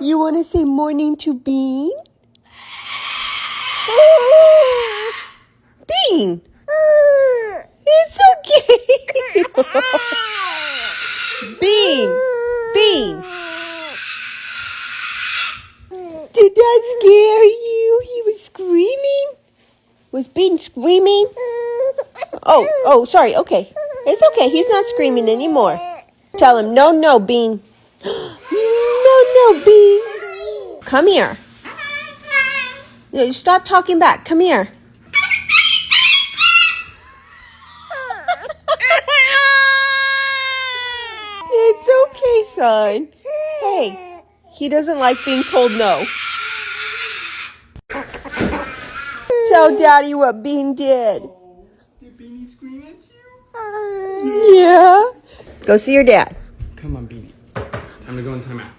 You want to say morning to Bean? Bean! It's okay! Bean! Bean! Did that scare you? He was screaming? Was Bean screaming? Oh, sorry. Okay. It's okay. He's not screaming anymore. Tell him, no, Bean. No, Bean. Come here. Stop talking back. Come here. It's okay, son. Hey, he doesn't like being told no. Tell Daddy what Bean did. Did Beanie scream at you? Yeah. Go see your dad. Come on, Beanie. Time to go in timeout.